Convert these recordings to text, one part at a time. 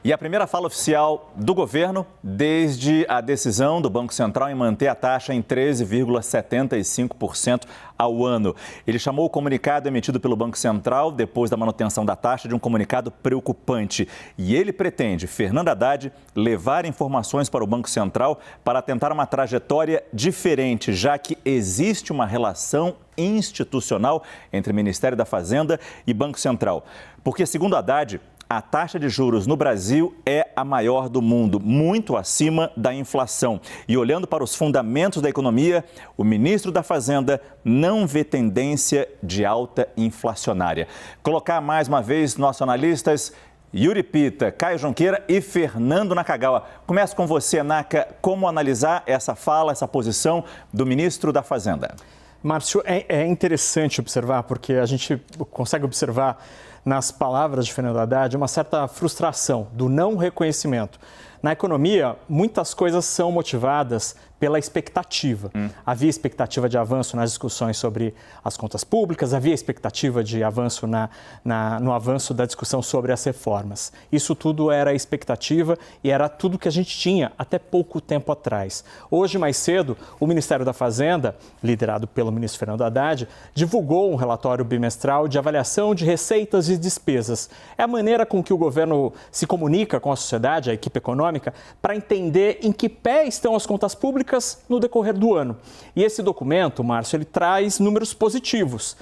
E a primeira fala oficial do governo desde a decisão do Banco Central em manter a taxa em 13,75% ao ano. Ele chamou o comunicado emitido pelo Banco Central depois da manutenção da taxa de um comunicado preocupante. E ele pretende, Fernando Haddad, levar informações para o Banco Central para tentar uma trajetória diferente, já que existe uma relação institucional entre Ministério da Fazenda e Banco Central. Porque, segundo Haddad, a taxa de juros no Brasil é a maior do mundo, muito acima da inflação. E olhando para os fundamentos da economia, o ministro da Fazenda não vê tendência de alta inflacionária. Colocar mais uma vez nossos analistas Yuri Pita, Caio Junqueira e Fernando Nakagawa. Começo com você, Naka. Como analisar essa fala, essa posição do ministro da Fazenda? Márcio, é interessante observar, porque a gente consegue observar nas palavras de Fernando Haddad uma certa frustração do não reconhecimento. Na economia, muitas coisas são motivadas pela expectativa. Havia expectativa de avanço nas discussões sobre as contas públicas, havia expectativa de avanço no avanço da discussão sobre as reformas. Isso tudo era expectativa e era tudo que a gente tinha até pouco tempo atrás. Hoje, mais cedo, o Ministério da Fazenda, liderado pelo ministro Fernando Haddad, divulgou um relatório bimestral de avaliação de receitas e despesas. É a maneira com que o governo se comunica com a sociedade, a equipe econômica, para entender em que pé estão as contas públicas no decorrer do ano. E esse documento, Márcio, ele traz números positivos.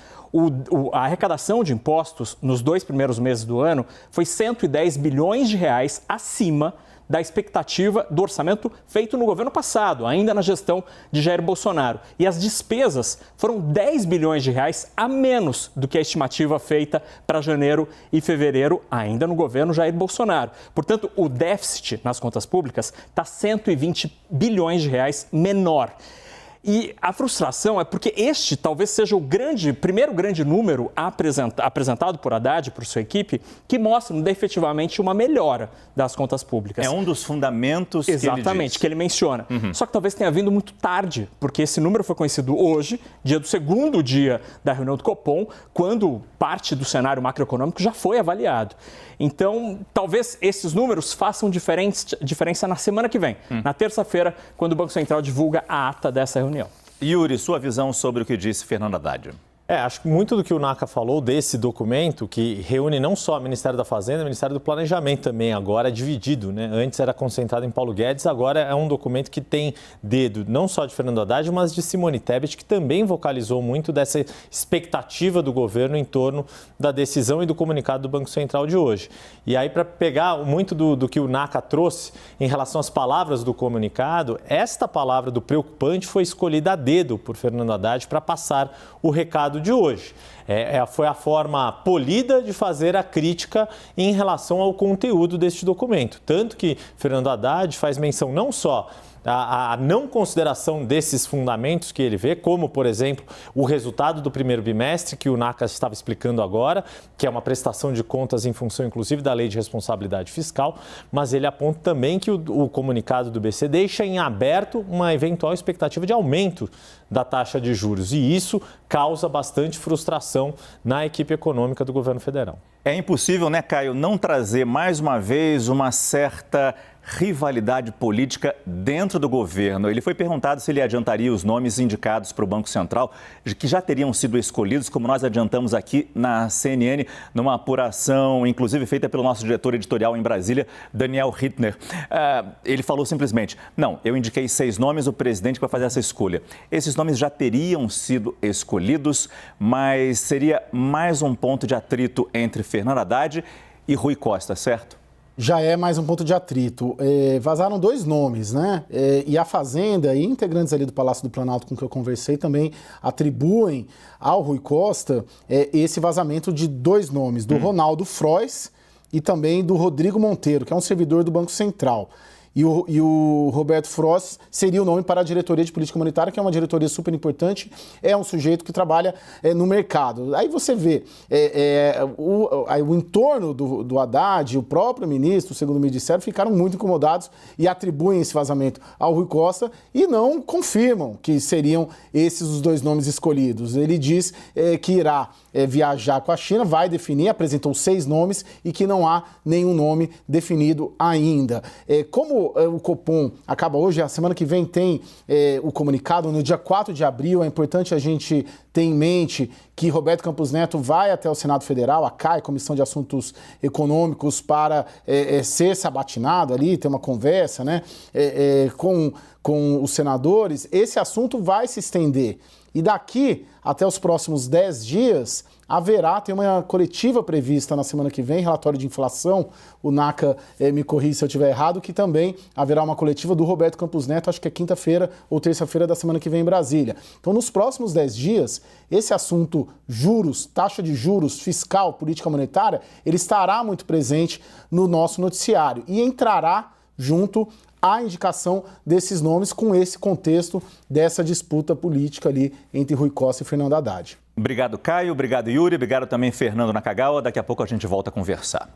A arrecadação de impostos nos 2 primeiros meses do ano foi 110 bilhões de reais acima da expectativa do orçamento feito no governo passado, ainda na gestão de Jair Bolsonaro. E as despesas foram 10 bilhões de reais a menos do que a estimativa feita para janeiro e fevereiro, ainda no governo Jair Bolsonaro. Portanto, o déficit nas contas públicas está 120 bilhões de reais menor. E a frustração é porque este talvez seja o primeiro grande número apresentado por Haddad, por sua equipe, que mostra efetivamente uma melhora das contas públicas. É um dos fundamentos Exatamente, que ele menciona. Só que talvez tenha vindo muito tarde, porque esse número foi conhecido hoje, dia do segundo dia da reunião do Copom, quando parte do cenário macroeconômico já foi avaliado. Então, talvez esses números façam diferença na semana que vem, na terça-feira, quando o Banco Central divulga a ata dessa reunião. Yuri, sua visão sobre o que disse Fernando Haddad? Acho que muito do que o Naka falou desse documento, que reúne não só o Ministério da Fazenda, o Ministério do Planejamento também, agora é dividido, né? Antes era concentrado em Paulo Guedes, agora é um documento que tem dedo não só de Fernando Haddad, mas de Simone Tebet, que também vocalizou muito dessa expectativa do governo em torno da decisão e do comunicado do Banco Central de hoje. E aí, para pegar muito do que o Naka trouxe em relação às palavras do comunicado, esta palavra do preocupante foi escolhida a dedo por Fernando Haddad para passar o recado de hoje. Foi a forma polida de fazer a crítica em relação ao conteúdo deste documento. Tanto que Fernando Haddad faz menção não só a não consideração desses fundamentos que ele vê, como, por exemplo, o resultado do primeiro bimestre, que o Naka estava explicando agora, que é uma prestação de contas em função, inclusive, da Lei de Responsabilidade Fiscal, mas ele aponta também que o comunicado do BC deixa em aberto uma eventual expectativa de aumento da taxa de juros, e isso causa bastante frustração na equipe econômica do governo federal. É impossível, né, Caio, não trazer mais uma vez uma certa rivalidade política dentro do governo. Ele foi perguntado se ele adiantaria os nomes indicados para o Banco Central, que já teriam sido escolhidos, como nós adiantamos aqui na CNN, numa apuração, inclusive feita pelo nosso diretor editorial em Brasília, Daniel Hittner. Ele falou simplesmente, não, eu indiquei 6 nomes, o presidente vai fazer essa escolha. Esses nomes já teriam sido escolhidos, mas seria mais um ponto de atrito entre Fernando Haddad e Rui Costa, certo? Já é mais um ponto de atrito. Vazaram 2 nomes, né? E a Fazenda e integrantes ali do Palácio do Planalto com que eu conversei também atribuem ao Rui Costa esse vazamento de 2 nomes, do Ronaldo Frois e também do Rodrigo Monteiro, que é um servidor do Banco Central. e o Roberto Frost seria o nome para a diretoria de política monetária, que é uma diretoria super importante, é um sujeito que trabalha no mercado. Aí você vê o entorno do Haddad, o próprio ministro, segundo me disseram, ficaram muito incomodados e atribuem esse vazamento ao Rui Costa e não confirmam que seriam esses os dois nomes escolhidos. Ele diz que irá viajar com a China, vai definir, apresentou 6 nomes e que não há nenhum nome definido ainda. Como o Copom acaba hoje, a semana que vem tem o comunicado, no dia 4 de abril, é importante a gente ter em mente que Roberto Campos Neto vai até o Senado Federal, a CAI, Comissão de Assuntos Econômicos, para ser sabatinado ali, ter uma conversa, né, com os senadores. Esse assunto vai se estender. E daqui até os próximos 10 dias, tem uma coletiva prevista na semana que vem, relatório de inflação, o NACA me corrige se eu estiver errado, que também haverá uma coletiva do Roberto Campos Neto, acho que é quinta-feira ou terça-feira da semana que vem em Brasília. Então, nos próximos 10 dias, esse assunto juros, taxa de juros, fiscal, política monetária, ele estará muito presente no nosso noticiário e entrará junto a indicação desses nomes com esse contexto dessa disputa política ali entre Rui Costa e Fernando Haddad. Obrigado, Caio. Obrigado, Yuri. Obrigado também, Fernando Nakagawa. Daqui a pouco a gente volta a conversar.